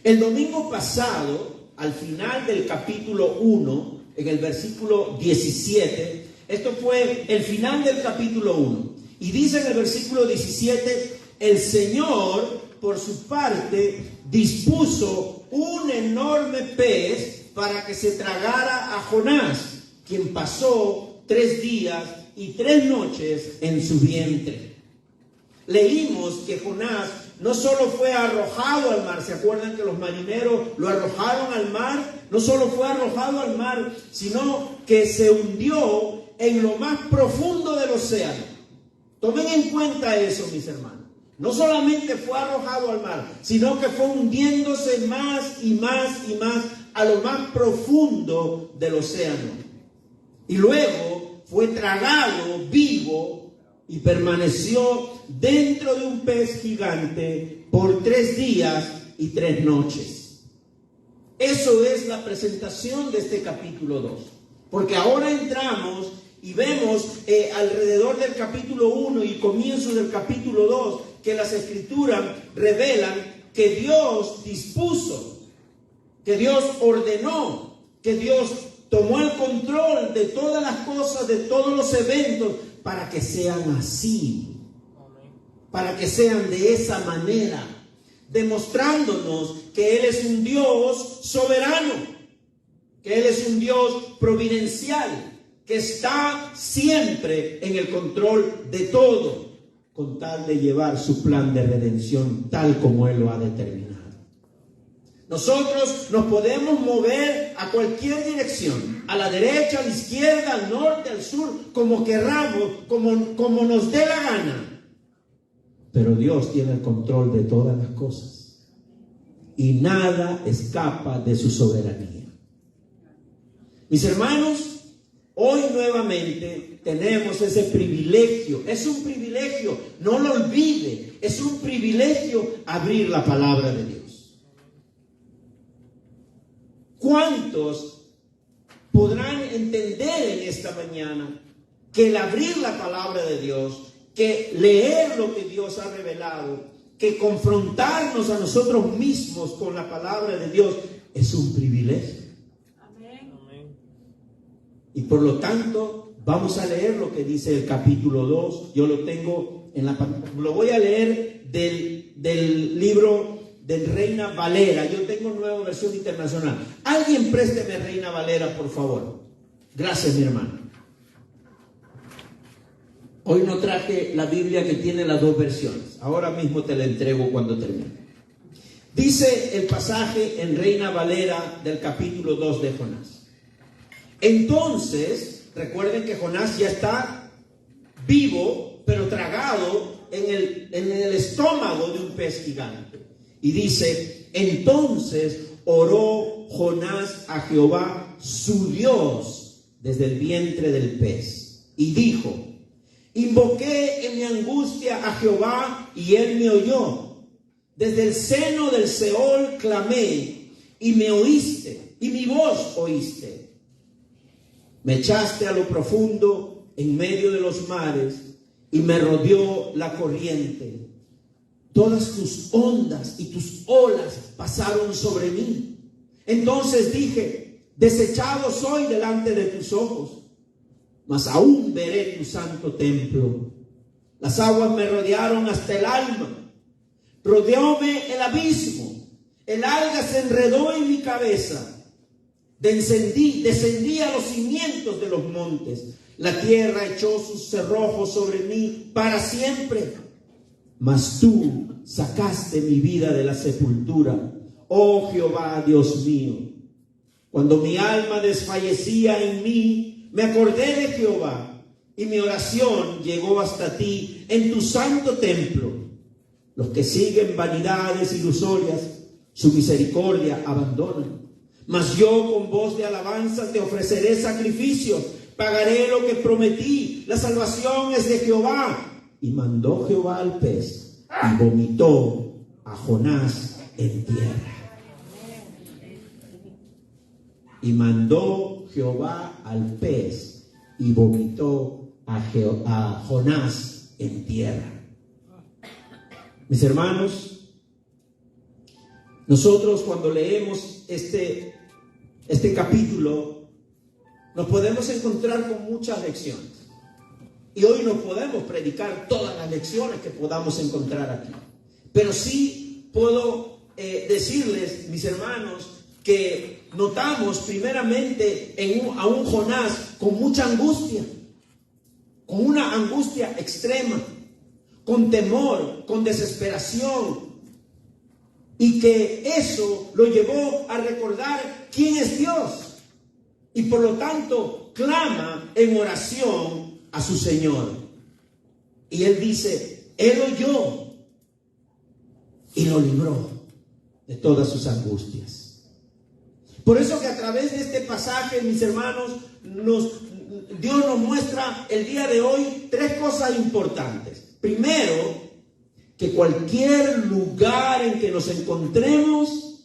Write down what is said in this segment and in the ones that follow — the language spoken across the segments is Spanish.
El domingo pasado, al final del capítulo 1, en el versículo 17, esto fue el final del capítulo 1. Y dice en el versículo 17, el Señor, por su parte, dispuso un enorme pez para que se tragara a Jonás, quien pasó 3 días y 3 noches en su vientre. Leímos que Jonás no solo fue arrojado al mar, ¿se acuerdan que los marineros lo arrojaron al mar? No solo fue arrojado al mar, sino que se hundió en lo más profundo del océano. Tomen en cuenta eso, mis hermanos. No solamente fue arrojado al mar, sino que fue hundiéndose más y más y más a lo más profundo del océano. Y luego fue tragado vivo y permaneció dentro de un pez gigante por 3 días y 3 noches. Eso es la presentación de este capítulo 2. Porque ahora entramos y vemos alrededor del capítulo 1 y comienzo del capítulo 2 que las Escrituras revelan que Dios dispuso, que Dios ordenó, que Dios tomó el control de todas las cosas, de todos los eventos, para que sean así, para que sean de esa manera, demostrándonos que Él es un Dios soberano, que Él es un Dios providencial, que está siempre en el control de todo, con tal de llevar su plan de redención tal como Él lo ha determinado. Nosotros nos podemos mover a cualquier dirección, a la derecha, a la izquierda, al norte, al sur, como querramos, como nos dé la gana. Pero Dios tiene el control de todas las cosas y nada escapa de su soberanía. Mis hermanos, hoy nuevamente tenemos ese privilegio. Es un privilegio, no lo olvide. Es un privilegio abrir la palabra de Dios. ¿Cuántos podrán entender en esta mañana que el abrir la palabra de Dios, que leer lo que Dios ha revelado, que confrontarnos a nosotros mismos con la palabra de Dios es un privilegio? Amén. Y por lo tanto, vamos a leer lo que dice el capítulo 2. Yo lo tengo en la pantalla. Lo voy a leer del libro de Reina Valera. Yo tengo nueva versión internacional. Alguien présteme Reina Valera, por favor. Gracias, mi hermano. Hoy no traje la Biblia que tiene las 2 versiones. Ahora mismo te la entrego cuando termine. Dice el pasaje en Reina Valera del capítulo 2 de Jonás. Entonces, recuerden que Jonás ya está vivo, pero tragado en el estómago de un pez gigante. Y dice, entonces oró Jonás a Jehová, su Dios, desde el vientre del pez. Y dijo, invoqué en mi angustia a Jehová y él me oyó. Desde el seno del Seol clamé y me oíste, y mi voz oíste. Me echaste a lo profundo en medio de los mares y me rodeó la corriente. Todas tus ondas y tus olas pasaron sobre mí. Entonces dije, desechado soy delante de tus ojos, mas aún veré tu santo templo. Las aguas me rodearon hasta el alma. Rodeóme el abismo. El alga se enredó en mi cabeza. Descendí a los cimientos de los montes. La tierra echó sus cerrojos sobre mí para siempre. Mas tú sacaste mi vida de la sepultura, oh Jehová, Dios mío. Cuando mi alma desfallecía en mí, me acordé de Jehová, y mi oración llegó hasta ti en tu santo templo. Los que siguen vanidades ilusorias, su misericordia abandonan. Mas yo con voz de alabanza te ofreceré sacrificios, pagaré lo que prometí. La salvación es de Jehová. Y mandó Jehová al pez y vomitó a Jonás en tierra. Y mandó Jehová al pez y vomitó a Jonás en tierra. Mis hermanos, Nosotros cuando leemos este capítulo, nos podemos encontrar con muchas lecciones. Y hoy no podemos predicar todas las lecciones que podamos encontrar aquí. Pero sí puedo decirles, mis hermanos, que notamos primeramente a un Jonás con mucha angustia, con una angustia extrema, con temor, con desesperación, y que eso lo llevó a recordar quién es Dios, y por lo tanto clama en oración a su Señor. Y él dice, Él oyó y lo libró de todas sus angustias. Por eso que a través de este pasaje, mis hermanos, Dios nos muestra el día de hoy tres cosas importantes. Primero, que cualquier lugar en que nos encontremos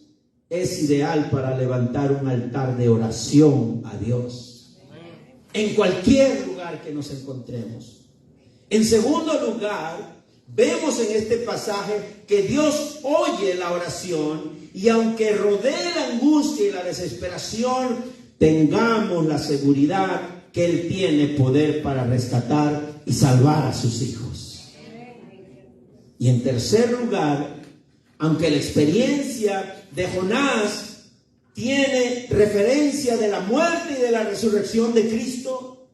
es ideal para levantar un altar de oración a Dios. En cualquier lugar que nos encontremos. En segundo lugar, vemos en este pasaje que Dios oye la oración, y aunque rodee la angustia y la desesperación, tengamos la seguridad que Él tiene poder para rescatar y salvar a sus hijos. Y en tercer lugar, aunque la experiencia de Jonás tiene referencia de la muerte y de la resurrección de Cristo,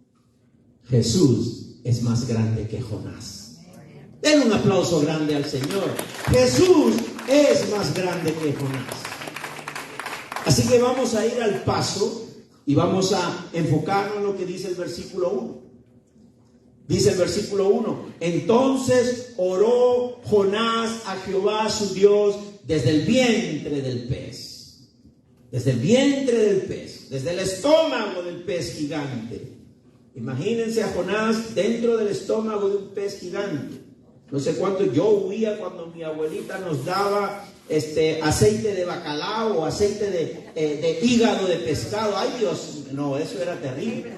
Jesús es más grande que Jonás. Den un aplauso grande al Señor. Jesús es más grande que Jonás. Así que vamos a ir al paso y vamos a enfocarnos en lo que dice el versículo 1. Dice el versículo 1: entonces oró Jonás a Jehová su Dios desde el vientre del pez. Desde el vientre del pez, desde el estómago del pez gigante. Imagínense a Jonás dentro del estómago de un pez gigante. No sé cuánto yo huía cuando mi abuelita nos daba aceite de bacalao o aceite de hígado de pescado. Ay Dios, no, eso era terrible.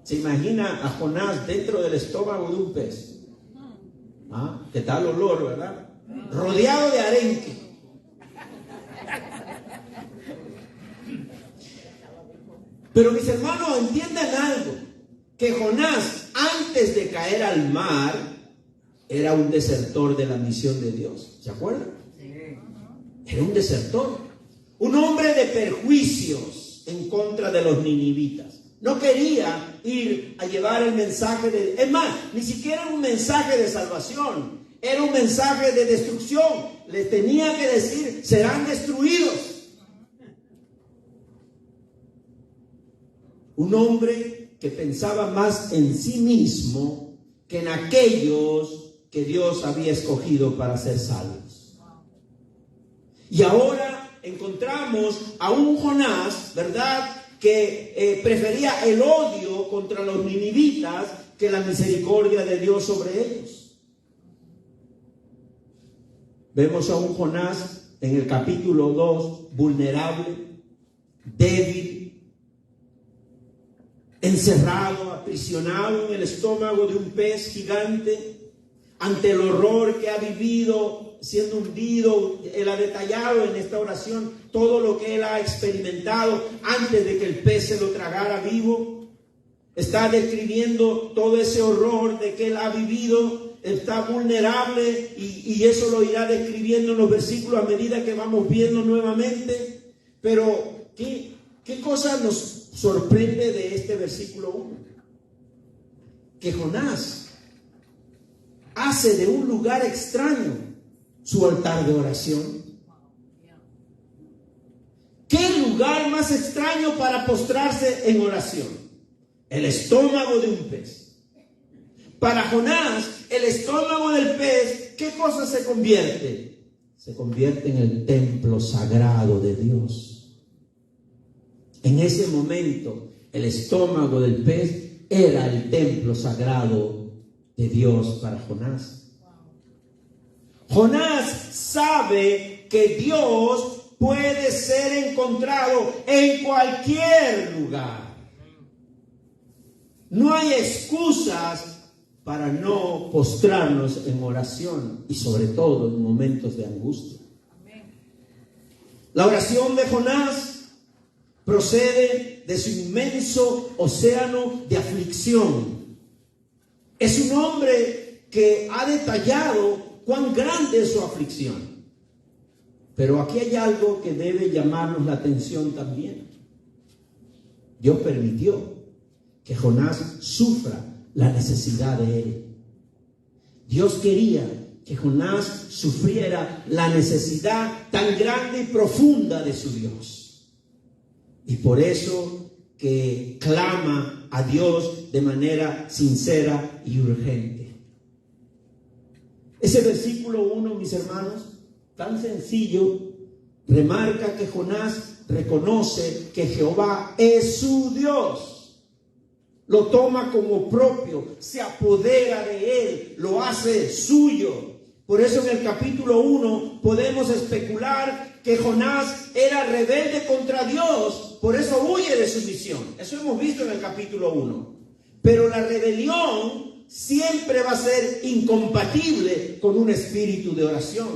Se imagina a Jonás dentro del estómago de un pez. ¿Ah? ¿Qué tal olor, verdad? Rodeado de arenque. Pero mis hermanos, entiendan algo, que Jonás, antes de caer al mar, era un desertor de la misión de Dios. ¿Se acuerdan? Era un desertor, un hombre de perjuicios en contra de los ninivitas. No quería ir a llevar el mensaje de... Es más, ni siquiera un mensaje de salvación. Era un mensaje de destrucción. Les tenía que decir, serán destruidos. Un hombre que pensaba más en sí mismo que en aquellos que Dios había escogido para ser salvos. Y ahora encontramos a un Jonás, ¿verdad?, que prefería el odio contra los ninivitas que la misericordia de Dios sobre ellos. Vemos a un Jonás en el capítulo 2, vulnerable, débil, encerrado, aprisionado en el estómago de un pez gigante, ante el horror que ha vivido, siendo hundido. Él ha detallado en esta oración todo lo que él ha experimentado antes de que el pez se lo tragara vivo. Está describiendo todo ese horror de que él ha vivido. Está vulnerable y eso lo irá describiendo en los versículos a medida que vamos viendo nuevamente. Pero ¿qué cosa nos sorprende de este versículo 1? Que Jonás hace de un lugar extraño su altar de oración. ¿Qué lugar más extraño para postrarse en oración? El estómago de un pez. Para Jonás, el estómago del pez, ¿qué cosa se convierte? Se convierte en el templo sagrado de Dios. En ese momento, el estómago del pez era el templo sagrado de Dios para Jonás. Jonás sabe que Dios puede ser encontrado en cualquier lugar. No hay excusas para no postrarnos en oración y sobre todo en momentos de angustia. La oración de Jonás procede de su inmenso océano de aflicción. Es un hombre que ha detallado cuán grande es su aflicción. Pero aquí hay algo que debe llamarnos la atención también. Dios permitió que Jonás sufra la necesidad de él. Dios quería que Jonás sufriera la necesidad tan grande y profunda de su Dios. Y por eso que clama a Dios de manera sincera y urgente. Ese versículo 1, mis hermanos, tan sencillo, remarca que Jonás reconoce que Jehová es su Dios. Lo toma como propio, se apodera de él, lo hace suyo. Por eso en el capítulo 1 podemos especular que Jonás era rebelde contra Dios, por eso huye de su misión. Eso hemos visto en el capítulo 1. Pero la rebelión siempre va a ser incompatible con un espíritu de oración.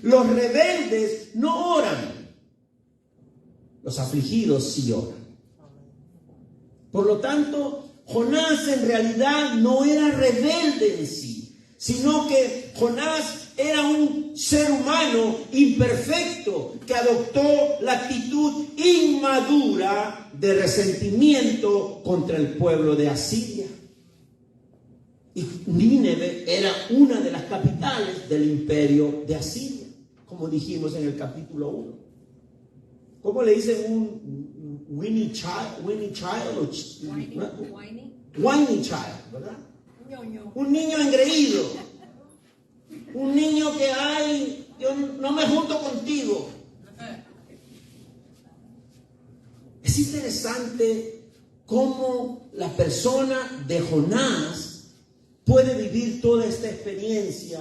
Los rebeldes no oran, los afligidos sí oran. Por lo tanto, Jonás en realidad no era rebelde en sí, sino que Jonás era un ser humano imperfecto que adoptó la actitud inmadura de resentimiento contra el pueblo de Asiria. Y Nínive era una de las capitales del imperio de Asiria, como dijimos en el capítulo 1. ¿Cómo le dicen un Winnie Child? Winnie Child, ¿verdad? Un niño engreído. Un niño que yo no me junto contigo. Es interesante cómo la persona de Jonás puede vivir toda esta experiencia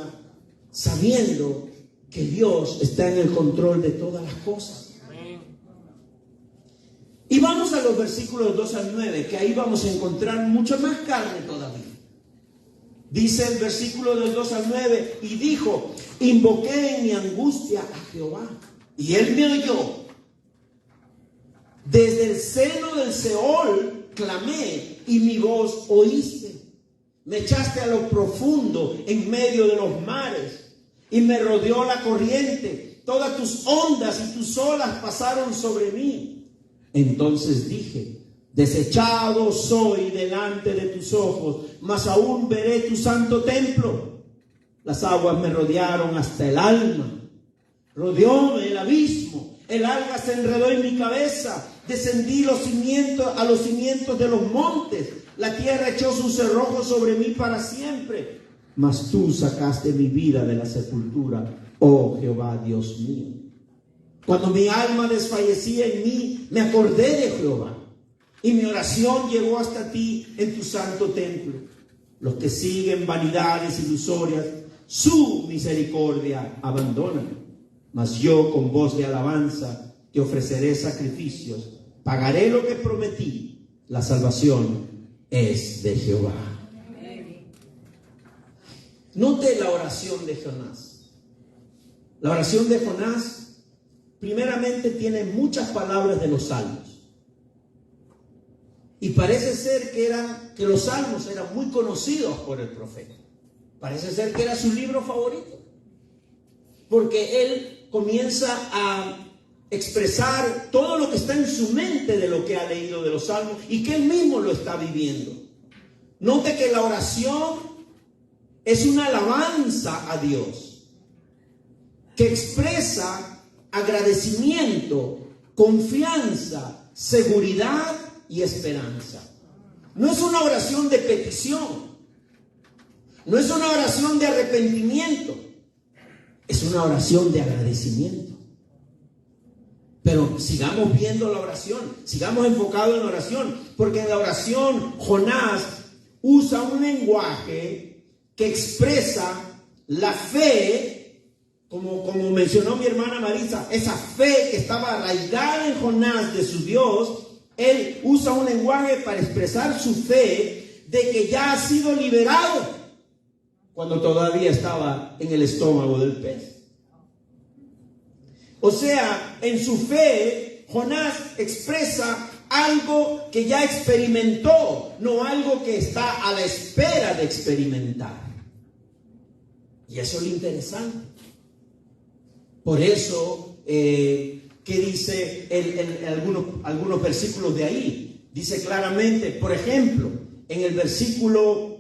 sabiendo que Dios está en el control de todas las cosas. Y vamos a los versículos 2 al 9, que ahí vamos a encontrar mucha más carne todavía. Dice el versículo del 2 al 9, y dijo, invoqué en mi angustia a Jehová, y él me oyó. Desde el seno del Seol clamé, y mi voz oíste. Me echaste a lo profundo, en medio de los mares, y me rodeó la corriente. Todas tus ondas y tus olas pasaron sobre mí. Entonces dije, desechado soy delante de tus ojos, mas aún veré tu santo templo. Las aguas me rodearon hasta el alma, rodeóme el abismo, el alga se enredó en mi cabeza, descendí a los cimientos de los montes, la tierra echó sus cerrojos sobre mí para siempre. Mas tú sacaste mi vida de la sepultura, oh Jehová Dios mío. Cuando mi alma desfallecía en mí, me acordé de Jehová, y mi oración llegó hasta ti en tu santo templo. Los que siguen vanidades ilusorias, su misericordia abandonan. Mas yo con voz de alabanza te ofreceré sacrificios, pagaré lo que prometí. La salvación es de Jehová. Note la oración de Jonás. La oración de Jonás primeramente tiene muchas palabras de los salmos. Y parece ser que los salmos eran muy conocidos por el profeta. Parece ser que era su libro favorito. Porque él comienza a expresar todo lo que está en su mente de lo que ha leído de los salmos y que él mismo lo está viviendo. Note que la oración es una alabanza a Dios que expresa agradecimiento, confianza, seguridad y esperanza. No es una oración de petición, no es una oración de arrepentimiento, es una oración de agradecimiento. Pero sigamos viendo la oración, sigamos enfocados en la oración, porque en la oración Jonás usa un lenguaje que expresa la fe. Como mencionó mi hermana Marisa, esa fe que estaba arraigada en Jonás de su Dios, él usa un lenguaje para expresar su fe de que ya ha sido liberado cuando todavía estaba en el estómago del pez. O sea, en su fe, Jonás expresa algo que ya experimentó, no algo que está a la espera de experimentar. Y eso es lo interesante. Por eso, que dice algunos versículos de ahí, dice claramente, por ejemplo, en el versículo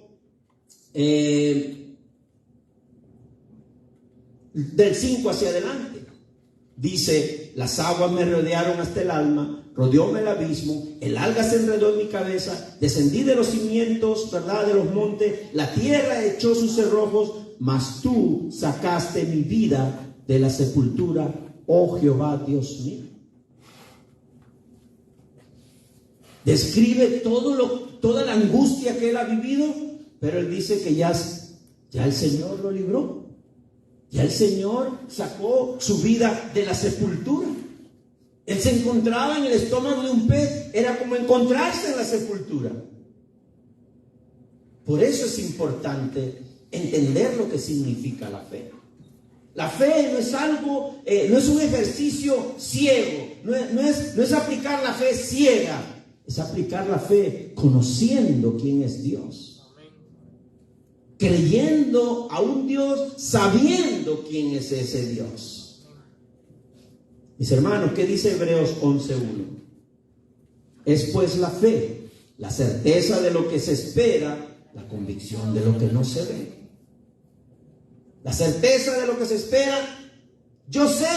del 5 hacia adelante, dice: las aguas me rodearon hasta el alma, rodeóme el abismo, el alga se enredó en mi cabeza, descendí de los cimientos, ¿verdad?, de los montes, la tierra echó sus cerrojos, mas tú sacaste mi vida de la sepultura, oh Jehová Dios mío. Describe toda la angustia que él ha vivido, pero él dice que ya el Señor lo libró. Ya el Señor sacó su vida de la sepultura. Él se encontraba en el estómago de un pez. Era como encontrarse en la sepultura. Por eso es importante entender lo que significa la fe. La fe no es algo, no es un ejercicio ciego. No es aplicar la fe ciega. Es aplicar la fe conociendo quién es Dios. Creyendo a un Dios, sabiendo quién es ese Dios. Mis hermanos, ¿qué dice Hebreos 11:1? Es pues la fe, la certeza de lo que se espera, la convicción de lo que no se ve. La certeza de lo que se espera. Yo sé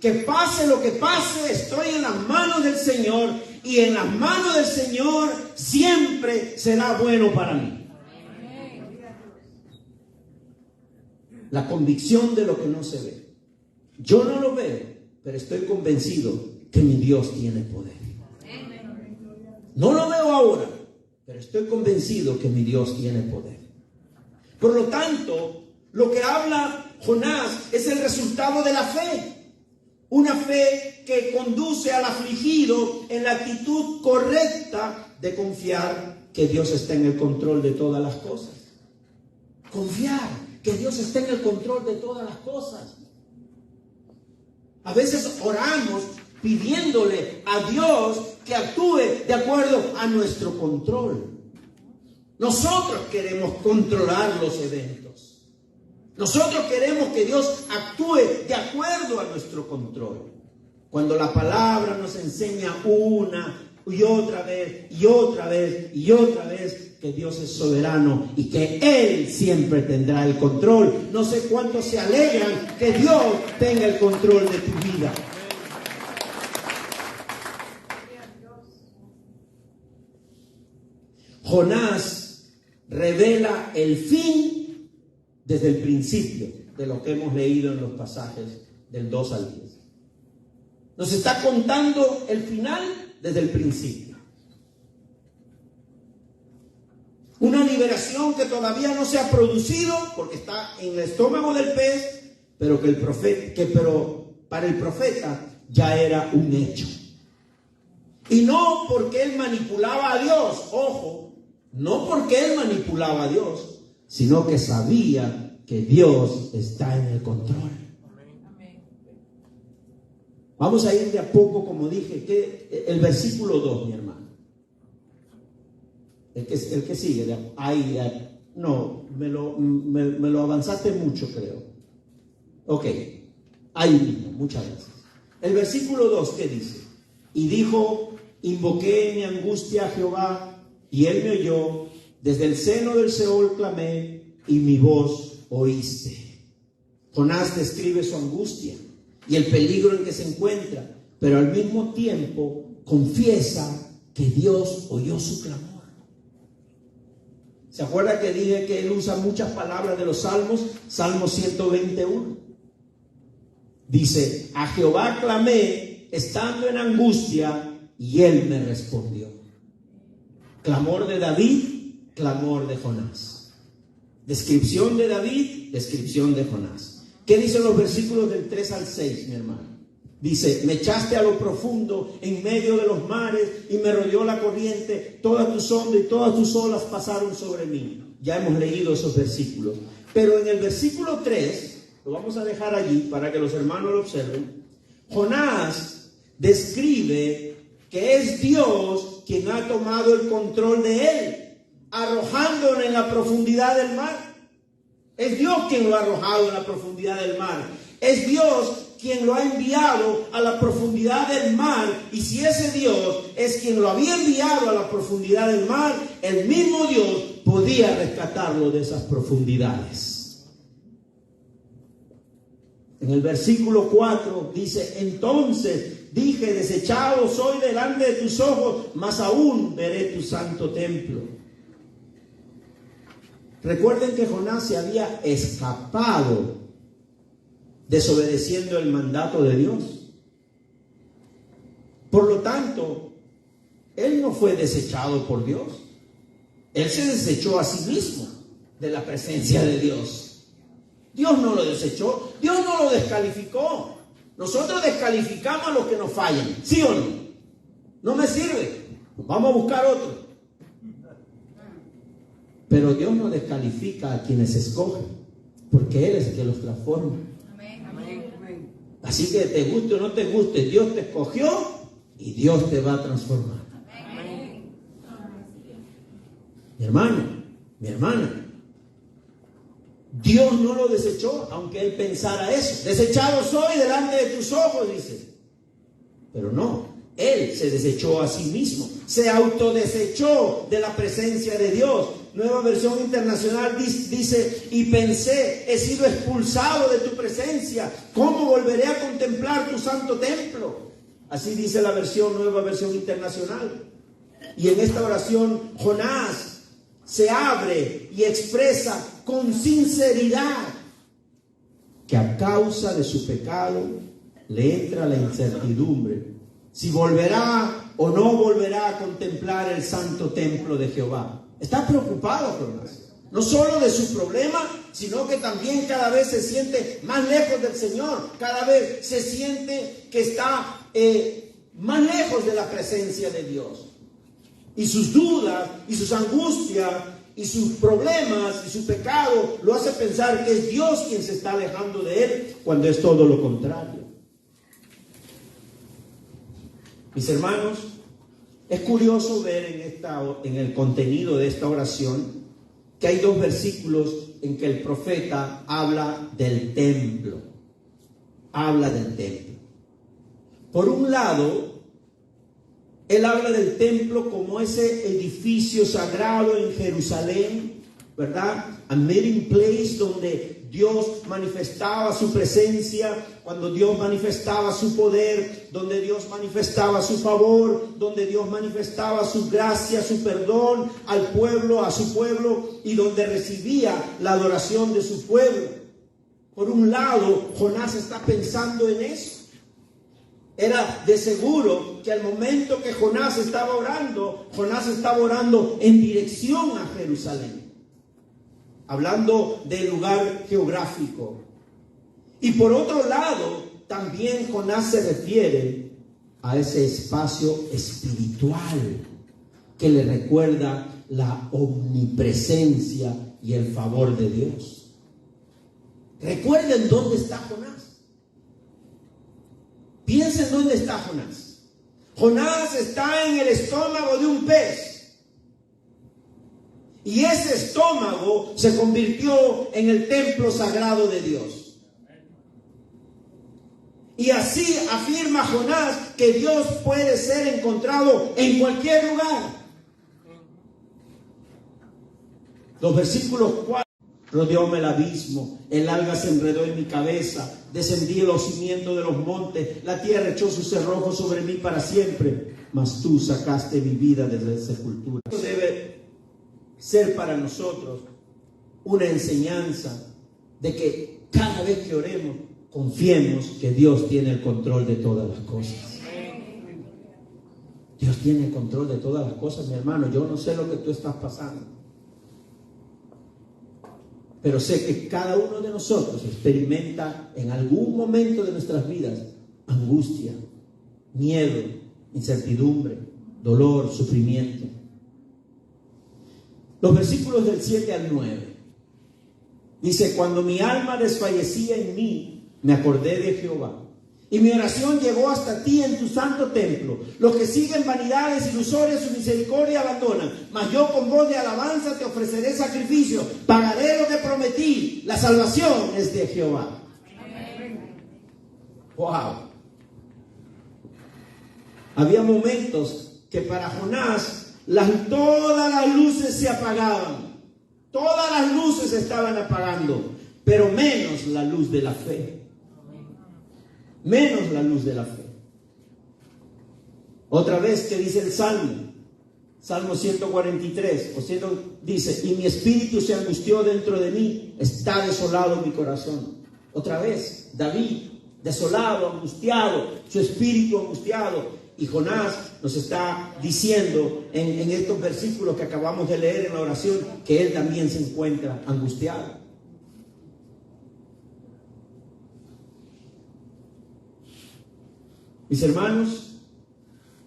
que pase lo que pase, estoy en las manos del Señor, y en las manos del Señor siempre será bueno para mí. La convicción de lo que no se ve. Yo no lo veo, pero estoy convencido que mi Dios tiene poder. No lo veo ahora, pero estoy convencido que mi Dios tiene poder. Por lo tanto, lo que habla Jonás es el resultado de la fe. Una fe que conduce al afligido en la actitud correcta de confiar que Dios está en el control de todas las cosas. Confiar que Dios está en el control de todas las cosas. A veces oramos pidiéndole a Dios que actúe de acuerdo a nuestro control. Nosotros queremos controlar los eventos. Nosotros queremos que Dios actúe de acuerdo a nuestro control. Cuando la palabra nos enseña una y otra vez, y otra vez, y otra vez, que Dios es soberano y que Él siempre tendrá el control. No sé cuántos se alegran que Dios tenga el control de tu vida. Jonás revela el fin desde el principio de lo que hemos leído en los pasajes del 2 al 10. Nos está contando el final desde el principio. Una liberación que todavía no se ha producido porque está en el estómago del pez, pero para el profeta ya era un hecho. Y no porque él manipulaba a Dios, ojo, no porque él manipulaba a Dios, sino que sabía que Dios está en el control. Vamos a ir de a poco, como dije, que el versículo 2, mi hermano. El que sigue, ahí, no, me lo avanzaste mucho, creo. Ok, ahí mismo, muchas gracias. El versículo 2, ¿qué dice? Y dijo: invoqué en mi angustia a Jehová, y él me oyó, desde el seno del Seol clamé, y mi voz oíste. Jonás describe su angustia y el peligro en que se encuentra, pero al mismo tiempo confiesa que Dios oyó su clamor. ¿Se acuerda que dije que él usa muchas palabras de los salmos? Salmo 121. Dice: a Jehová clamé estando en angustia, y él me respondió. Clamor de David, clamor de Jonás. Descripción de David, descripción de Jonás. ¿Qué dicen los versículos del 3 al 6, mi hermano? Dice: me echaste a lo profundo, en medio de los mares, y me rodeó la corriente, todas tus ondas y todas tus olas pasaron sobre mí. Ya hemos leído esos versículos. Pero en el versículo 3, lo vamos a dejar allí para que los hermanos lo observen, Jonás describe que es Dios quien ha tomado el control de él, arrojándolo en la profundidad del mar. Es Dios quien lo ha arrojado en la profundidad del mar. Es Dios quien lo ha enviado a la profundidad del mar. Y si ese Dios es quien lo había enviado a la profundidad del mar, el mismo Dios podía rescatarlo de esas profundidades. En el versículo 4 dice: entonces dije, desechado soy delante de tus ojos, mas aún veré tu santo templo. Recuerden que Jonás se había escapado desobedeciendo el mandato de Dios. Por lo tanto, él no fue desechado por Dios. Él se desechó a sí mismo de la presencia de Dios. Dios no lo desechó, Dios no lo descalificó. Nosotros descalificamos a los que nos fallan, ¿sí o no? No me sirve, vamos a buscar otro. Pero Dios no descalifica a quienes escogen, porque Él es el que los transforma. Amén. Así que te guste o no te guste, Dios te escogió y Dios te va a transformar. Amén. Mi hermano, mi hermana, Dios no lo desechó, aunque él pensara eso. Desechado soy delante de tus ojos, dice. Pero no, él se desechó a sí mismo, se autodesechó de la presencia de Dios. Nueva Versión Internacional dice: y pensé, he sido expulsado de tu presencia, ¿cómo volveré a contemplar tu santo templo? Así dice la Nueva Versión Internacional. Y en esta oración Jonás se abre y expresa con sinceridad que a causa de su pecado le entra la incertidumbre si volverá o no volverá a contemplar el santo templo de Jehová. Está preocupado Jonás, no solo de su problema, sino que también cada vez se siente más lejos del Señor, cada vez se siente que está más lejos de la presencia de Dios. Y sus dudas, y sus angustias, y sus problemas, y su pecado, lo hace pensar que es Dios quien se está alejando de él, cuando es todo lo contrario. Mis hermanos, es curioso ver en el contenido de esta oración que hay dos versículos en que el profeta habla del templo. Habla del templo. Por un lado, él habla del templo como ese edificio sagrado en Jerusalén, ¿verdad? A meeting place donde Dios manifestaba su presencia, cuando Dios manifestaba su poder, donde Dios manifestaba su favor, donde Dios manifestaba su gracia, su perdón al pueblo, a su pueblo, y donde recibía la adoración de su pueblo. Por un lado, Jonás está pensando en eso. Era de seguro que al momento que Jonás estaba orando en dirección a Jerusalén, hablando del lugar geográfico. Y por otro lado, también Jonás se refiere a ese espacio espiritual que le recuerda la omnipresencia y el favor de Dios. Recuerden dónde está Jonás. Piensen dónde está Jonás. Jonás está en el estómago de un pez. Y ese estómago se convirtió en el templo sagrado de Dios. Y así afirma Jonás que Dios puede ser encontrado en cualquier lugar. Los versículos 4. Rodeóme el abismo, el alga se enredó en mi cabeza, descendí los cimientos de los montes, la tierra echó sus cerrojos sobre mí para siempre, mas tú sacaste mi vida desde la sepultura. Esto debe ser para nosotros una enseñanza de que cada vez que oremos, confiemos que Dios tiene el control de todas las cosas. Dios tiene el control de todas las cosas, mi hermano. Yo no sé lo que tú estás pasando, pero sé que cada uno de nosotros experimenta en algún momento de nuestras vidas angustia, miedo, incertidumbre, dolor, sufrimiento. Los versículos del 7 al 9 Dice, cuando mi alma desfallecía en mí, me acordé de Jehová. Y mi oración llegó hasta ti en tu santo templo. Los que siguen vanidades ilusorias, su misericordia abandonan. Mas yo con voz de alabanza te ofreceré sacrificio. Pagaré lo que prometí. La salvación es de Jehová. Wow. Había momentos que para Jonás todas las luces se apagaban. Todas las luces se estaban apagando, pero menos la luz de la fe. Menos la luz de la fe. Otra vez que dice el Salmo 143, dice, y mi espíritu se angustió dentro de mí, está desolado mi corazón. Otra vez, David, desolado, angustiado, su espíritu angustiado. Y Jonás nos está diciendo en estos versículos que acabamos de leer en la oración que él también se encuentra angustiado. Mis hermanos,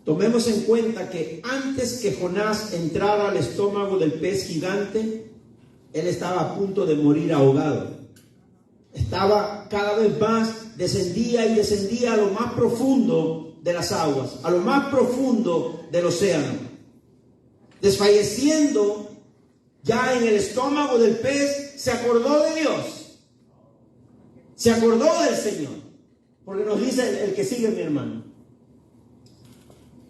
tomemos en cuenta que antes que Jonás entrara al estómago del pez gigante, él estaba a punto de morir ahogado. Estaba cada vez más, descendía y descendía a lo más profundo de las aguas, a lo más profundo del océano. Desfalleciendo ya en el estómago del pez, se acordó de Dios. Se acordó del Señor. Porque nos dice el que sigue, mi hermano.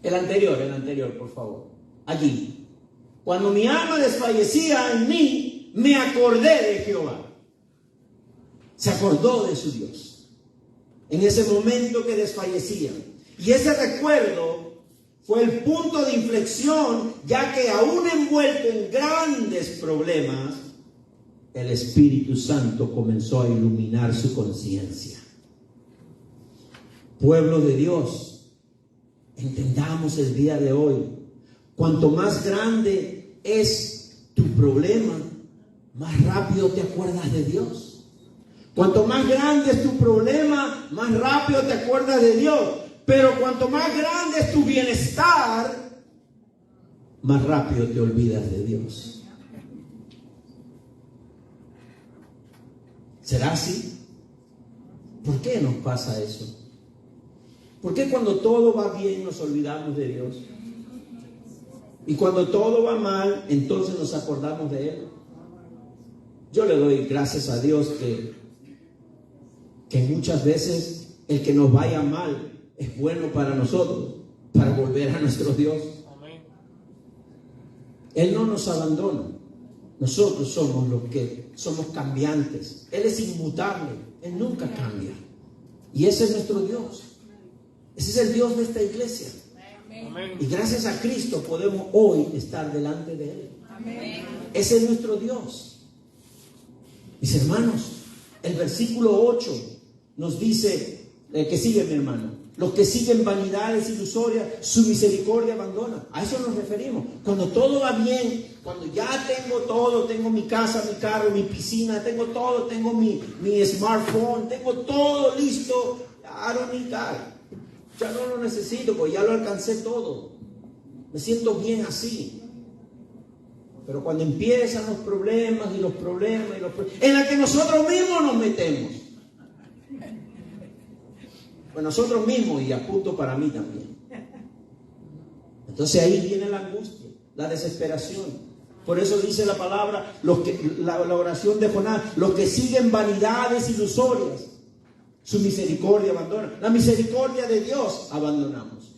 El anterior, por favor. Allí. Cuando mi alma desfallecía en mí, me acordé de Jehová. Se acordó de su Dios. En ese momento que desfallecía. Y ese recuerdo fue el punto de inflexión, ya que aún envuelto en grandes problemas, el Espíritu Santo comenzó a iluminar su conciencia. Pueblo de Dios, entendamos el día de hoy, cuanto más grande es tu problema, más rápido te acuerdas de Dios. Cuanto más grande es tu problema, más rápido te acuerdas de Dios. Pero cuanto más grande es tu bienestar, más rápido te olvidas de Dios. ¿Será así? ¿Por qué nos pasa eso? ¿Por qué cuando todo va bien nos olvidamos de Dios? Y cuando todo va mal, entonces nos acordamos de Él. Yo le doy gracias a Dios que muchas veces el que nos vaya mal es bueno para nosotros, para volver a nuestro Dios. Él no nos abandona. Nosotros somos los que somos cambiantes. Él es inmutable. Él nunca cambia. Y ese es nuestro Dios. Ese es el Dios de esta iglesia. Y gracias a Cristo podemos hoy estar delante de Él. Ese es nuestro Dios. Mis hermanos, el versículo 8 nos dice, el que sigue, mi hermano, los que siguen vanidades ilusorias, su misericordia abandona. A eso nos referimos. Cuando todo va bien, cuando ya tengo todo, tengo mi casa, mi carro, mi piscina, tengo todo, tengo mi smartphone, tengo todo listo, I don't need that. Ya no lo necesito, porque ya lo alcancé todo. Me siento bien así. Pero cuando empiezan los problemas y los problemas en la que nosotros mismos nos metemos. Pues nosotros mismos, y apunto para mí también. Entonces ahí viene la angustia, la desesperación. Por eso dice la palabra, la oración de Jonás, los que siguen vanidades ilusorias, su misericordia abandona. La misericordia de Dios abandonamos.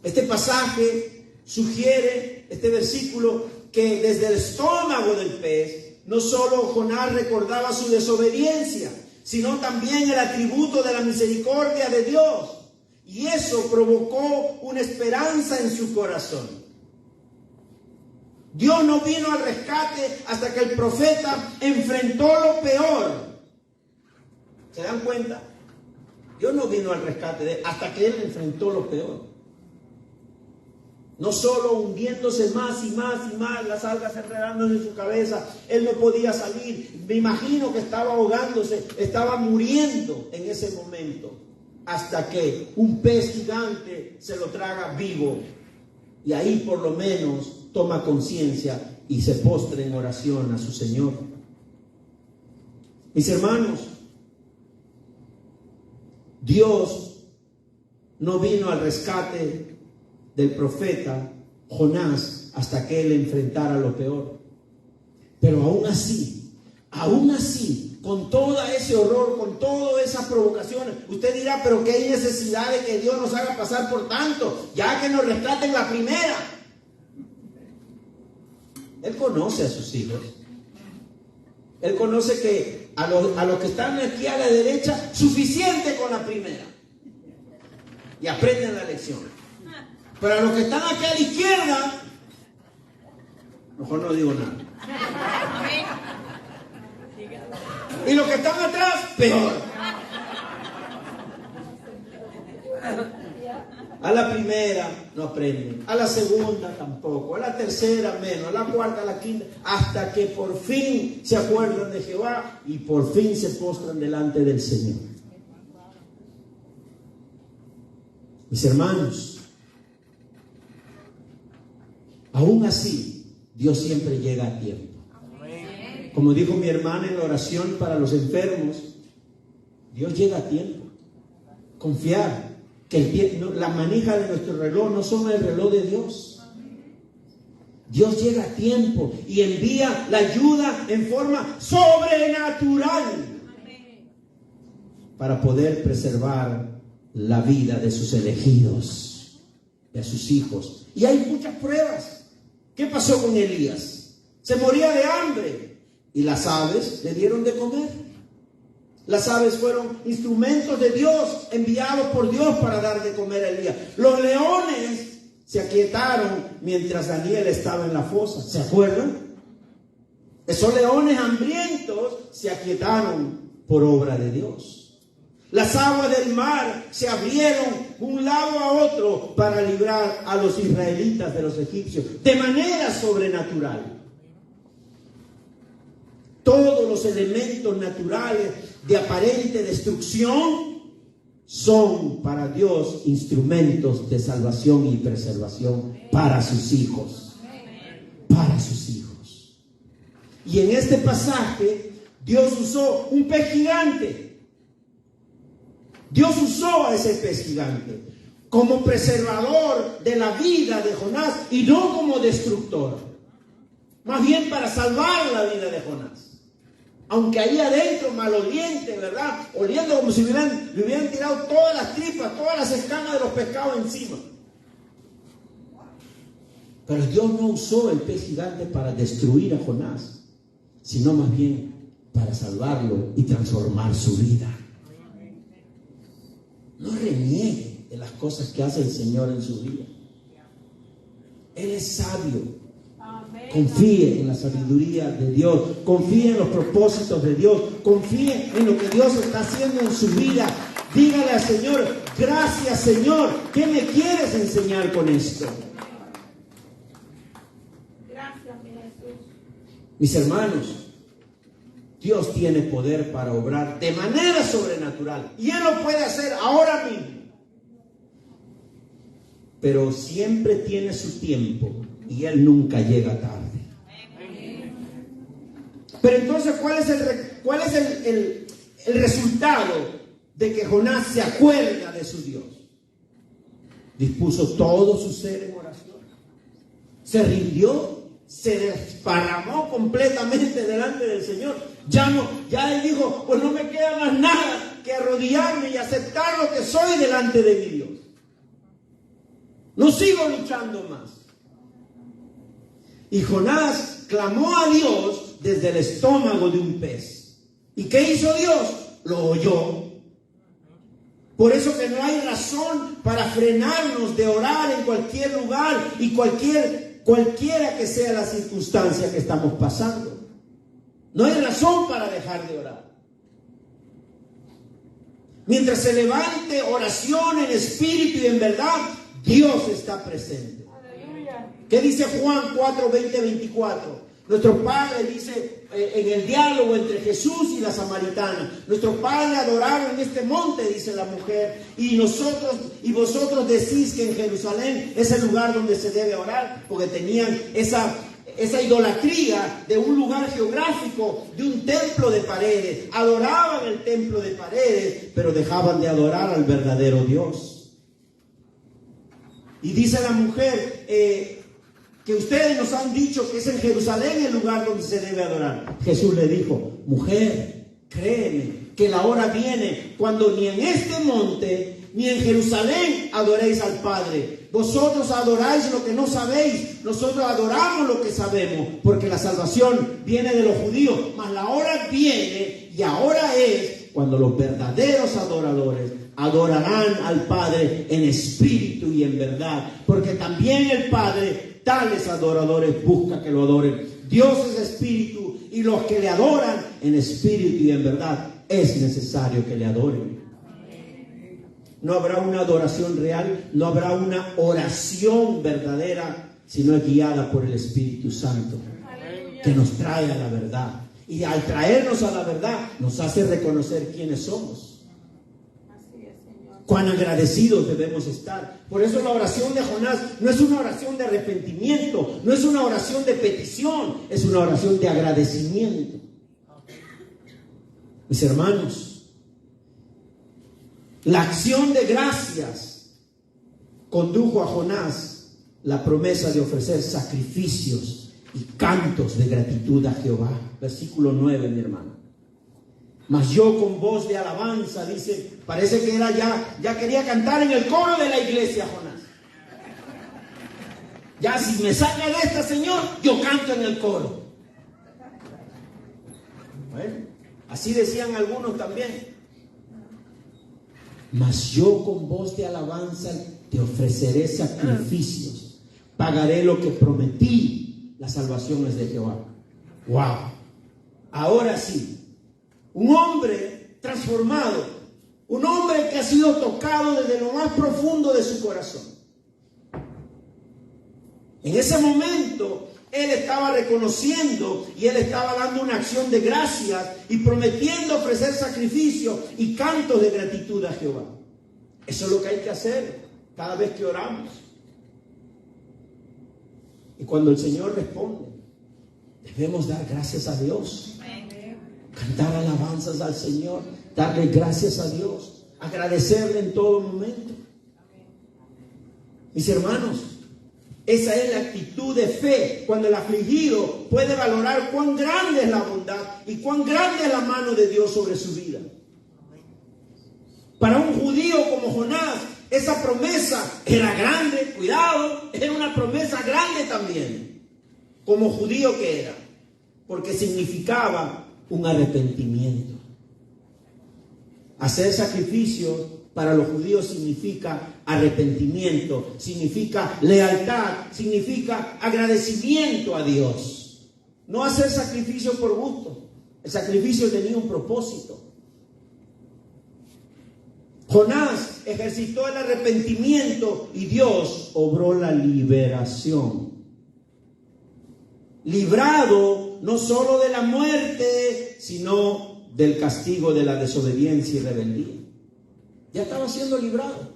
Este pasaje sugiere, este versículo, que desde el estómago del pez, no solo Jonás recordaba su desobediencia, sino también el atributo de la misericordia de Dios. Y eso provocó una esperanza en su corazón. Dios no vino al rescate hasta que el profeta enfrentó lo peor. ¿Se dan cuenta? Dios no vino al rescate hasta que él enfrentó lo peor. No solo hundiéndose más y más y más, las algas enredándose en su cabeza, él no podía salir. Me imagino que estaba ahogándose, estaba muriendo en ese momento, hasta que un pez gigante se lo traga vivo. Y ahí por lo menos toma conciencia y se postre en oración a su Señor. Mis hermanos, Dios no vino al rescate del profeta Jonás hasta que él enfrentara lo peor. Pero aún así, con todo ese horror, con todas esas provocaciones, usted dirá, pero ¿qué hay necesidad de que Dios nos haga pasar por tanto? Ya que nos rescaten la primera. Él conoce a sus hijos. Él conoce que a los que están aquí a la derecha, suficiente con la primera. Y aprenden la lección. Pero a los que están aquí a la izquierda, mejor no digo nada. Y los que están atrás, peor. A la primera no aprenden, a la segunda tampoco, a la tercera menos, a la cuarta, a la quinta, hasta que por fin se acuerdan de Jehová y por fin se postran delante del Señor. Mis hermanos, aún así, Dios siempre llega a tiempo. Como dijo mi hermana en la oración para los enfermos, Dios llega a tiempo. Confiar que la manija de nuestro reloj no son el reloj de Dios. Dios llega a tiempo y envía la ayuda en forma sobrenatural para poder preservar la vida de sus elegidos, de sus hijos. Y hay muchas pruebas. ¿Qué pasó con Elías? Se moría de hambre y las aves le dieron de comer. Las aves fueron instrumentos de Dios, enviados por Dios para dar de comer a Elías. Los leones se aquietaron mientras Daniel estaba en la fosa. ¿Se acuerdan? Esos leones hambrientos se aquietaron por obra de Dios. Las aguas del mar se abrieron de un lado a otro para librar a los israelitas de los egipcios de manera sobrenatural. Todos los elementos naturales de aparente destrucción son para Dios instrumentos de salvación y preservación para sus hijos. Para sus hijos. Y en este pasaje, Dios usó un pez gigante. Dios usó a ese pez gigante como preservador de la vida de Jonás y no como destructor. Más bien para salvar la vida de Jonás. Aunque ahí adentro, maloliente, ¿verdad? Oliendo como si le hubieran tirado todas las tripas, todas las escamas de los pescados encima. Pero Dios no usó el pez gigante para destruir a Jonás, sino más bien para salvarlo y transformar su vida. No reniegue de las cosas que hace el Señor en su vida. Él es sabio. Confíe en la sabiduría de Dios, confíe en los propósitos de Dios, confíe en lo que Dios está haciendo en su vida. Dígale al Señor, gracias Señor, ¿qué me quieres enseñar con esto? Gracias, Jesús. Mis hermanos, Dios tiene poder para obrar de manera sobrenatural y Él lo puede hacer ahora mismo. Pero siempre tiene su tiempo y Él nunca llega tarde. Pero entonces, ¿cuál es el resultado de que Jonás se acuerda de su Dios? Dispuso todo su ser en oración. Se rindió, se desparramó completamente delante del Señor. Ya él dijo, pues no me queda más nada que arrodillarme y aceptar lo que soy delante de mi Dios. No sigo luchando más. Y Jonás clamó a Dios desde el estómago de un pez. ¿Y qué hizo Dios? Lo oyó. Por eso que no hay razón para frenarnos de orar en cualquier lugar y cualquiera que sea la circunstancia que estamos pasando. No hay razón para dejar de orar. Mientras se levante oración en espíritu y en verdad, Dios está presente. ¿Qué dice Juan 4, 20, 24? Nuestro Padre dice en el diálogo entre Jesús y la samaritana, nuestro Padre adoraron en este monte, dice la mujer, y vosotros decís que en Jerusalén es el lugar donde se debe orar, porque tenían esa idolatría de un lugar geográfico, de un templo de paredes. Adoraban el templo de paredes, pero dejaban de adorar al verdadero Dios. Y dice la mujer, que ustedes nos han dicho que es en Jerusalén el lugar donde se debe adorar. Jesús le dijo, mujer, créeme que la hora viene cuando ni en este monte ni en Jerusalén adoréis al Padre. Vosotros adoráis lo que no sabéis, nosotros adoramos lo que sabemos, porque la salvación viene de los judíos. Mas la hora viene, y ahora es, cuando los verdaderos adoradores adorarán al Padre en espíritu y en verdad, porque también el Padre tales adoradores busca que lo adoren. Dios es espíritu, y los que le adoran en espíritu y en verdad es necesario que le adoren. No habrá una adoración real, no habrá una oración verdadera si no es guiada por el Espíritu Santo, que nos trae a la verdad. Y al traernos a la verdad, nos hace reconocer quiénes somos. Cuán agradecidos debemos estar. Por eso la oración de Jonás no es una oración de arrepentimiento, no es una oración de petición, es una oración de agradecimiento. Mis hermanos, la acción de gracias condujo a Jonás la promesa de ofrecer sacrificios y cantos de gratitud a Jehová. Versículo 9, mi hermano. Mas yo con voz de alabanza, dice, parece que era ya quería cantar en el coro de la iglesia Jonás. Ya si me saca de esta, Señor, yo canto en el coro. Bueno, así decían algunos también. Mas yo con voz de alabanza te ofreceré sacrificios, pagaré lo que prometí, la salvación es de Jehová. Wow. Ahora sí, un hombre transformado, un hombre que ha sido tocado desde lo más profundo de su corazón. En ese momento él estaba reconociendo y él estaba dando una acción de gracias y prometiendo ofrecer sacrificio y cantos de gratitud a Jehová. Eso es lo que hay que hacer cada vez que oramos. Y cuando el Señor responde, debemos dar gracias a Dios. Cantar alabanzas al Señor, darle gracias a Dios, agradecerle en todo momento. Mis hermanos, esa es la actitud de fe cuando el afligido puede valorar cuán grande es la bondad y cuán grande es la mano de Dios sobre su vida. Para un judío como Jonás, esa promesa era grande, cuidado, era una promesa grande también, como judío que era, porque significaba un arrepentimiento. Hacer sacrificio para los judíos significa arrepentimiento, significa lealtad, significa agradecimiento a Dios. No hacer sacrificio por gusto. El sacrificio tenía un propósito. Jonás ejercitó el arrepentimiento y Dios obró la liberación. Librado no solo de la muerte, sino del castigo de la desobediencia y rebeldía. Ya estaba siendo librado.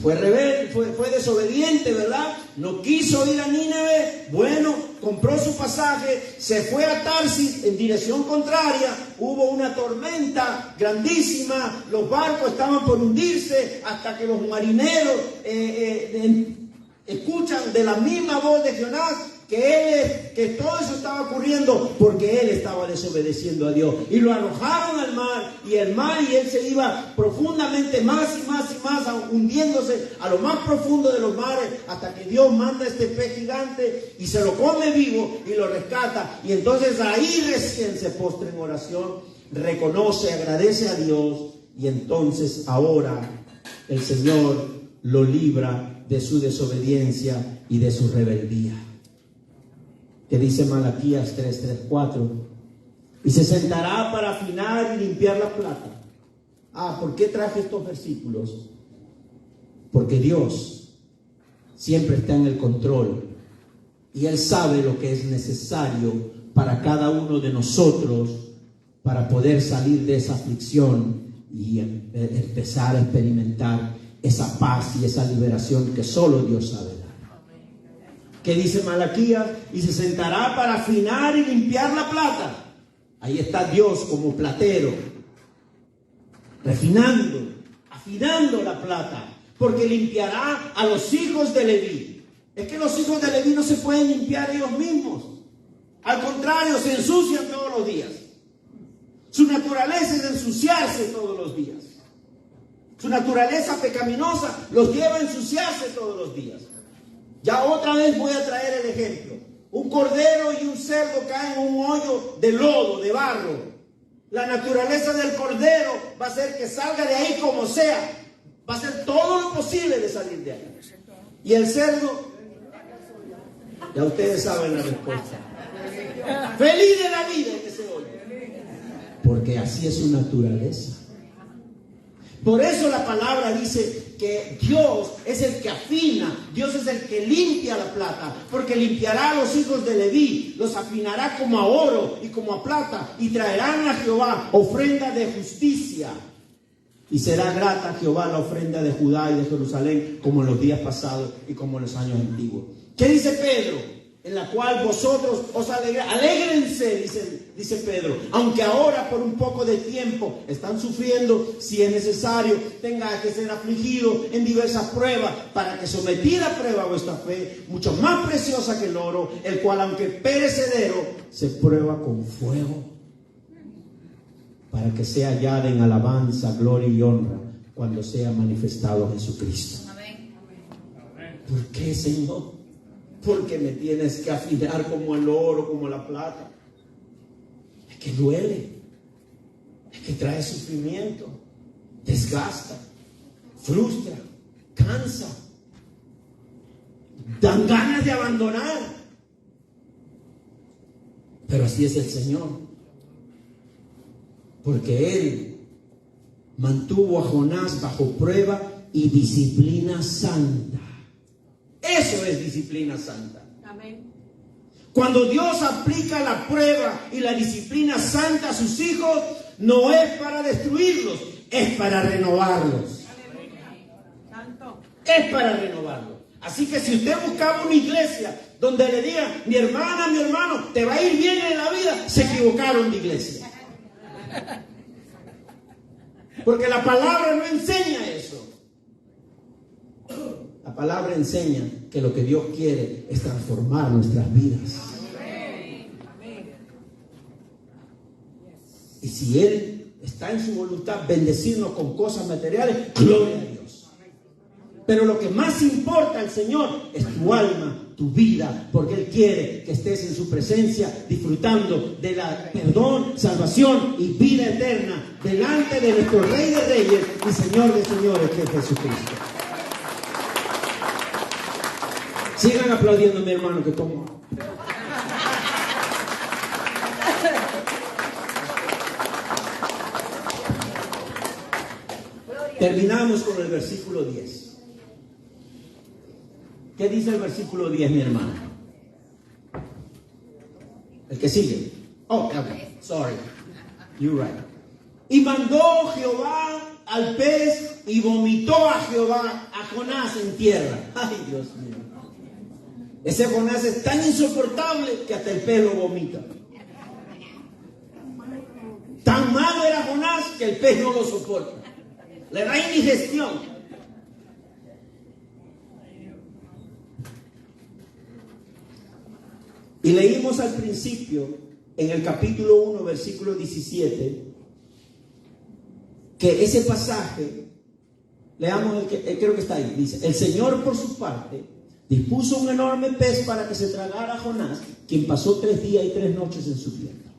Fue rebelde, fue desobediente, ¿verdad? No quiso ir a Nínive. Bueno, compró su pasaje, se fue a Tarsis en dirección contraria. Hubo una tormenta grandísima, los barcos estaban por hundirse, hasta que los marineros escuchan de la misma voz de Jonás que todo eso estaba ocurriendo porque él estaba desobedeciendo a Dios. Y lo arrojaron al mar, y el mar y él se iba profundamente más y más y más, hundiéndose a lo más profundo de los mares, hasta que Dios manda este pez gigante y se lo come vivo y lo rescata. Y entonces ahí recién se postra en oración, reconoce, agradece a Dios, y entonces ahora el Señor lo libra de su desobediencia y de su rebeldía. Que dice Malaquías 3:4, y se sentará para afinar y limpiar la plata. ¿Por qué traje estos versículos? Porque Dios siempre está en el control y Él sabe lo que es necesario para cada uno de nosotros para poder salir de esa aflicción y empezar a experimentar esa paz y esa liberación que solo Dios sabe dar. ¿Qué dice Malaquías? Y se sentará para afinar y limpiar la plata. Ahí está Dios como platero, refinando, afinando la plata, porque limpiará a los hijos de Leví. Es que los hijos de Leví no se pueden limpiar ellos mismos. Al contrario, se ensucian todos los días. Su naturaleza es ensuciarse todos los días. Su naturaleza pecaminosa los lleva a ensuciarse todos los días. Ya otra vez voy a traer el ejemplo. Un cordero y un cerdo caen en un hoyo de lodo, de barro. La naturaleza del cordero va a ser que salga de ahí como sea. Va a hacer todo lo posible de salir de ahí. Y el cerdo, ya ustedes saben la respuesta. Feliz de la vida en ese hoyo. Porque así es su naturaleza. Por eso la palabra dice que Dios es el que afina, Dios es el que limpia la plata, porque limpiará a los hijos de Leví, los afinará como a oro y como a plata, y traerán a Jehová ofrenda de justicia. Y será grata a Jehová la ofrenda de Judá y de Jerusalén, como en los días pasados y como en los años antiguos. ¿Qué dice Pedro? En la cual vosotros os alegráis. Alégrense, dice Pedro, aunque ahora por un poco de tiempo están sufriendo, si es necesario, tenga que ser afligido en diversas pruebas, para que sometida a prueba vuestra fe, mucho más preciosa que el oro, el cual aunque perecedero, se prueba con fuego, para que sea hallada en alabanza, gloria y honra cuando sea manifestado Jesucristo. Amén. ¿Por qué, Señor? Porque me tienes que afinar como el oro, como la plata. Es que duele, es que trae sufrimiento, desgasta, frustra, cansa, dan ganas de abandonar. Pero así es el Señor, porque Él mantuvo a Jonás bajo prueba y disciplina santa. Eso es disciplina santa. Amén. Cuando Dios aplica la prueba y la disciplina santa a sus hijos, no es para destruirlos, es para renovarlos. Es para renovarlos. Así que si usted buscaba una iglesia donde le digan, mi hermana, mi hermano, te va a ir bien en la vida, se equivocaron de iglesia. Porque la palabra no enseña eso. La palabra enseña que lo que Dios quiere es transformar nuestras vidas. Y si Él está en su voluntad bendecirnos con cosas materiales, gloria a Dios. Pero lo que más importa al Señor es tu alma, tu vida, porque Él quiere que estés en su presencia disfrutando de la perdón, salvación y vida eterna delante de nuestro Rey de Reyes y Señor de Señores, que es Jesucristo. Sigan aplaudiendo, mi hermano, que tomo. Terminamos con el versículo 10. ¿Qué dice el versículo 10, mi hermano? El que sigue. Oh, okay. Sorry. You're right. Y mandó Jehová al pez y vomitó a Jehová, a Jonás en tierra. Ay, Dios mío. Ese Jonás es tan insoportable que hasta el pez lo vomita. Tan malo era Jonás que el pez no lo soporta. Le da indigestión. Y leímos al principio, en el capítulo 1, versículo 17, que ese pasaje, leamos creo que está ahí, dice, el Señor por su parte dispuso un enorme pez para que se tragara a Jonás, quien pasó 3 días y 3 noches en su vientre.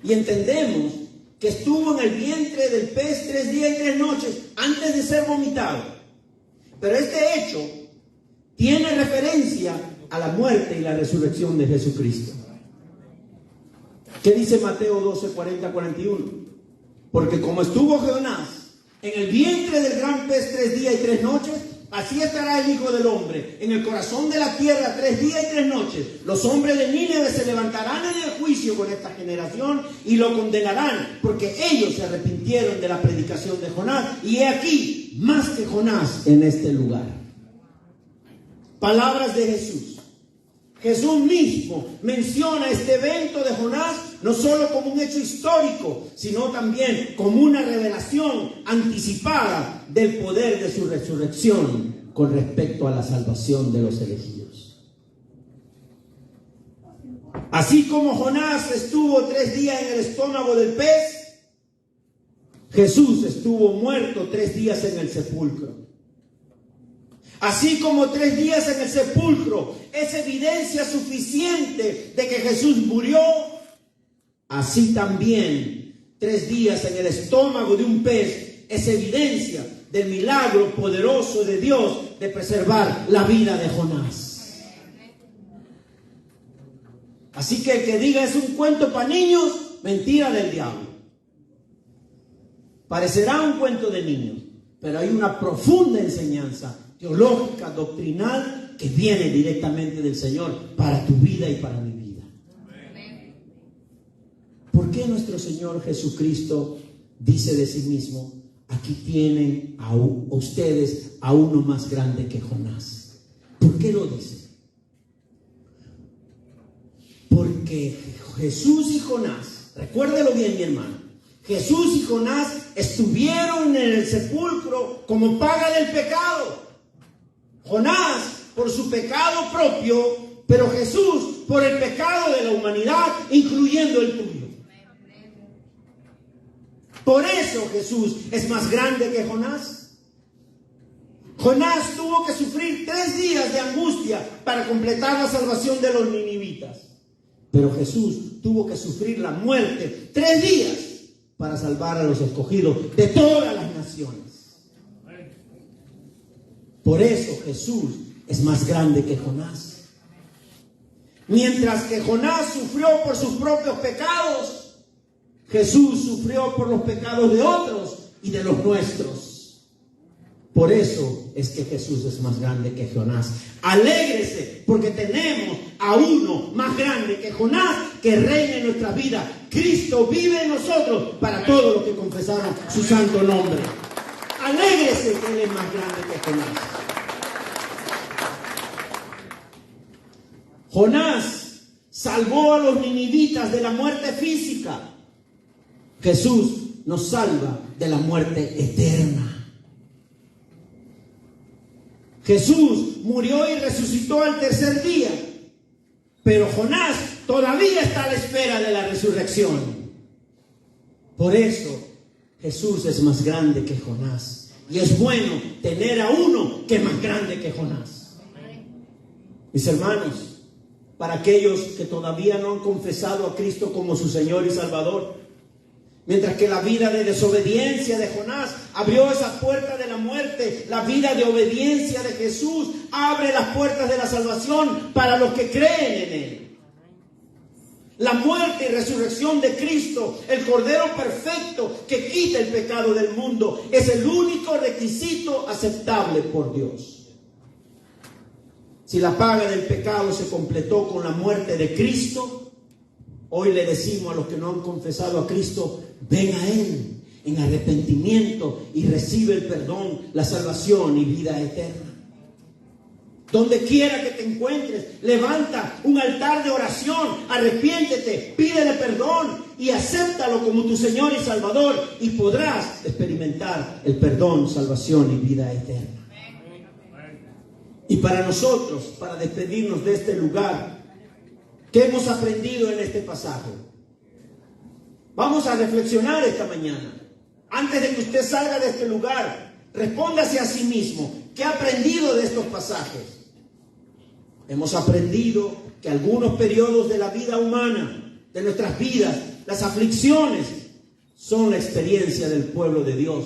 Y entendemos que estuvo en el vientre del pez 3 días y 3 noches antes de ser vomitado. Pero este hecho tiene referencia a la muerte y la resurrección de Jesucristo. ¿Qué dice Mateo 12, 40-41? Porque como estuvo Jonás en el vientre del gran pez 3 días y 3 noches, así estará el Hijo del Hombre en el corazón de la tierra 3 días y 3 noches. Los hombres de Nínive se levantarán en el juicio con esta generación y lo condenarán, porque ellos se arrepintieron de la predicación de Jonás. Y he aquí, más que Jonás en este lugar. Palabras de Jesús. Jesús mismo menciona este evento de Jonás no solo como un hecho histórico, sino también como una revelación anticipada del poder de su resurrección con respecto a la salvación de los elegidos. Así como Jonás estuvo 3 días en el estómago del pez, Jesús estuvo muerto 3 días en el sepulcro. Así como 3 días en el sepulcro es evidencia suficiente de que Jesús murió, así también 3 días en el estómago de un pez es evidencia del milagro poderoso de Dios de preservar la vida de Jonás. Así que el que diga es un cuento para niños, mentira del diablo. Parecerá un cuento de niños, pero hay una profunda enseñanza teológica, doctrinal, que viene directamente del Señor para tu vida y para mi vida. ¿Por qué nuestro Señor Jesucristo dice de sí mismo: aquí tienen a ustedes a uno más grande que Jonás? ¿Por qué lo dice? Porque Jesús y Jonás, recuérdelo bien, mi hermano, Jesús y Jonás estuvieron en el sepulcro como paga del pecado. Jonás por su pecado propio, pero Jesús por el pecado de la humanidad, incluyendo el tuyo. Por eso Jesús es más grande que Jonás. Jonás tuvo que sufrir 3 días de angustia para completar la salvación de los ninivitas. Pero Jesús tuvo que sufrir la muerte 3 días para salvar a los escogidos de todas las naciones. Por eso Jesús es más grande que Jonás. Mientras que Jonás sufrió por sus propios pecados, Jesús sufrió por los pecados de otros y de los nuestros. Por eso es que Jesús es más grande que Jonás. Alégrese porque tenemos a uno más grande que Jonás que reina en nuestra vida. Cristo vive en nosotros para todos los que confesaron su santo nombre. Alégrese que Él es más grande que Jonás. Jonás salvó a los ninivitas de la muerte física. Jesús nos salva de la muerte eterna. Jesús murió y resucitó al 3er día, pero Jonás todavía está a la espera de la resurrección. Por eso Jesús es más grande que Jonás. Y es bueno tener a uno que es más grande que Jonás. Mis hermanos, para aquellos que todavía no han confesado a Cristo como su Señor y Salvador, mientras que la vida de desobediencia de Jonás abrió esa puerta de la muerte, la vida de obediencia de Jesús abre las puertas de la salvación para los que creen en Él. La muerte y resurrección de Cristo, el Cordero perfecto que quita el pecado del mundo, es el único requisito aceptable por Dios. Si la paga del pecado se completó con la muerte de Cristo, hoy le decimos a los que no han confesado a Cristo: ven a Él en arrepentimiento y recibe el perdón, la salvación y vida eterna. Donde quiera que te encuentres, levanta un altar de oración, arrepiéntete, pídele perdón y acéptalo como tu Señor y Salvador, y podrás experimentar el perdón, salvación y vida eterna. Y para nosotros, para despedirnos de este lugar, ¿qué hemos aprendido en este pasaje? Vamos a reflexionar esta mañana. Antes de que usted salga de este lugar, respóndase a sí mismo: ¿qué ha aprendido de estos pasajes? Hemos aprendido que algunos periodos de la vida humana, de nuestras vidas, las aflicciones, son la experiencia del pueblo de Dios.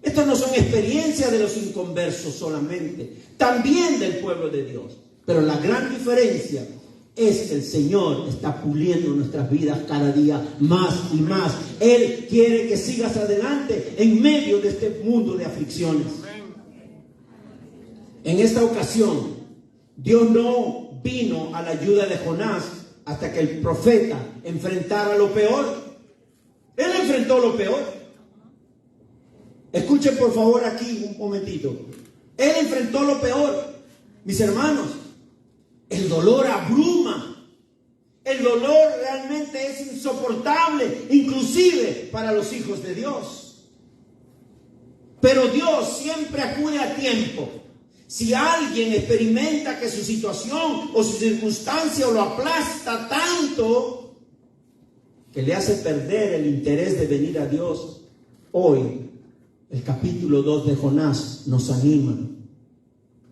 Estas no son experiencias de los inconversos solamente, también del pueblo de Dios. Pero la gran diferencia es que el Señor está puliendo nuestras vidas cada día más y más. Él quiere que sigas adelante en medio de este mundo de aflicciones. En esta ocasión, Dios no vino a la ayuda de Jonás hasta que el profeta enfrentara lo peor. Él enfrentó lo peor. Escuchen por favor aquí un momentito. Él enfrentó lo peor. Mis hermanos, El dolor abruma. El dolor realmente es insoportable, inclusive para los hijos de Dios. Pero Dios siempre acude a tiempo. Si alguien experimenta que su situación o su circunstancia lo aplasta tanto que le hace perder el interés de venir a Dios, hoy el capítulo 2 de Jonás nos anima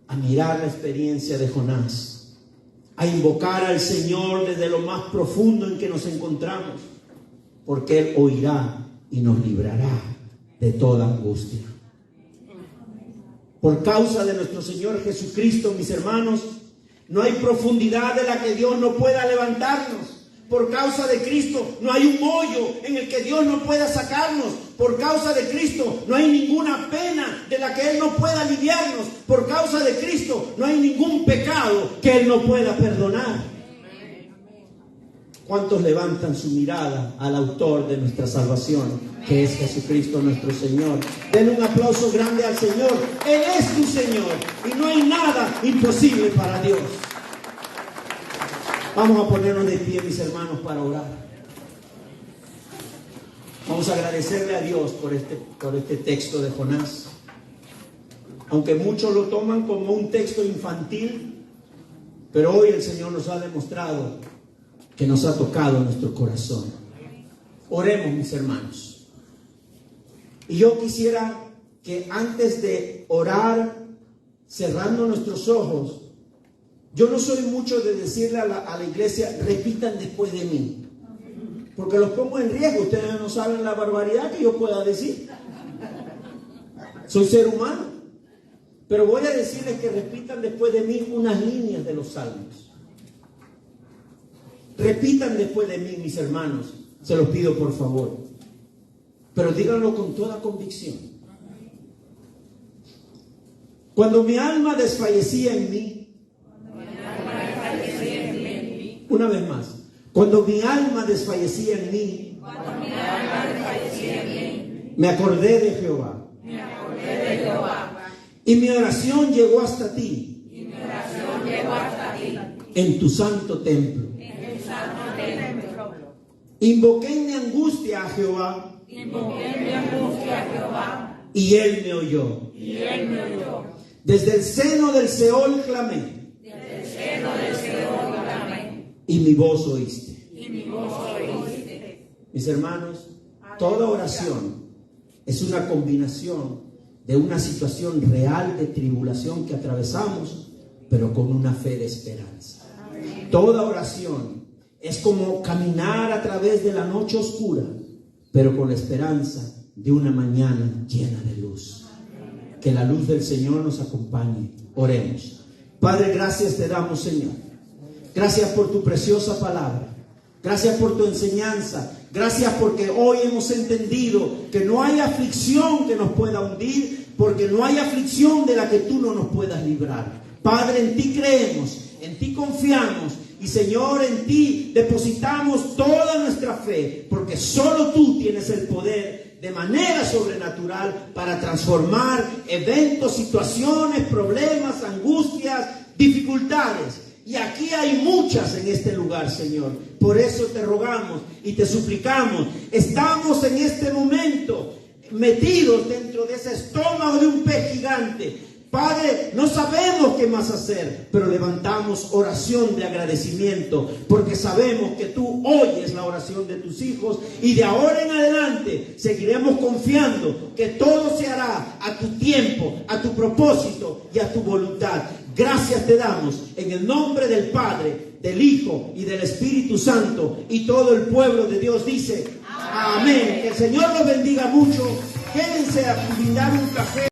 a mirar la experiencia de Jonás, a invocar al Señor desde lo más profundo en que nos encontramos, porque Él oirá y nos librará de toda angustia. Por causa de nuestro Señor Jesucristo, mis hermanos, no hay profundidad de la que Dios no pueda levantarnos. Por causa de Cristo no hay un hoyo en el que Dios no pueda sacarnos. Por causa de Cristo no hay ninguna pena de la que Él no pueda aliviarnos. Por causa de Cristo no hay ningún pecado que Él no pueda perdonar. ¿Cuántos levantan su mirada al autor de nuestra salvación, que es Jesucristo nuestro Señor? Denle un aplauso grande al Señor. Él es tu Señor y no hay nada imposible para Dios. Vamos a ponernos de pie, mis hermanos, para orar. Vamos a agradecerle a Dios por este texto de Jonás. Aunque muchos lo toman como un texto infantil, pero hoy el Señor nos ha demostrado que nos ha tocado nuestro corazón. Oremos, mis hermanos. Y yo quisiera que antes de orar, cerrando nuestros ojos, yo no soy mucho de decirle a la iglesia, repitan después de mí, porque los pongo en riesgo. Ustedes no saben la barbaridad que yo pueda decir. Soy ser humano, pero voy a decirles que repitan después de mí unas líneas de los salmos. Repitan después de mí, mis hermanos, se los pido por favor, pero díganlo con toda convicción. Cuando mi alma desfallecía en mí, una vez más, cuando mi alma desfallecía en mí, me acordé de Jehová. Y mi oración llegó hasta ti. En tu santo templo. Invoqué en mi angustia a Jehová. Y Él me oyó. Desde el seno del Seol clamé. Y mi voz oíste. Mis hermanos, toda oración es una combinación de una situación real de tribulación que atravesamos, pero con una fe de esperanza. Toda oración es como caminar a través de la noche oscura, pero con la esperanza de una mañana llena de luz. Que la luz del Señor nos acompañe. Oremos. Padre, gracias te damos, Señor. Gracias por tu preciosa palabra. Gracias por tu enseñanza. Gracias porque hoy hemos entendido que no hay aflicción que nos pueda hundir, porque no hay aflicción de la que tú no nos puedas librar. Padre, en ti creemos, en ti confiamos y, Señor, en ti depositamos toda nuestra fe, porque solo tú tienes el poder de manera sobrenatural para transformar eventos, situaciones, problemas, angustias, dificultades. Y aquí hay muchas en este lugar, Señor. Por eso te rogamos y te suplicamos. Estamos en este momento metidos dentro de ese estómago de un pez gigante. Padre, no sabemos qué más hacer, pero levantamos oración de agradecimiento, porque sabemos que tú oyes la oración de tus hijos y de ahora en adelante seguiremos confiando que todo se hará a tu tiempo, a tu propósito y a tu voluntad. Gracias te damos en el nombre del Padre, del Hijo y del Espíritu Santo, y todo el pueblo de Dios dice amén. Que el Señor los bendiga mucho. Quédense a brindar un café.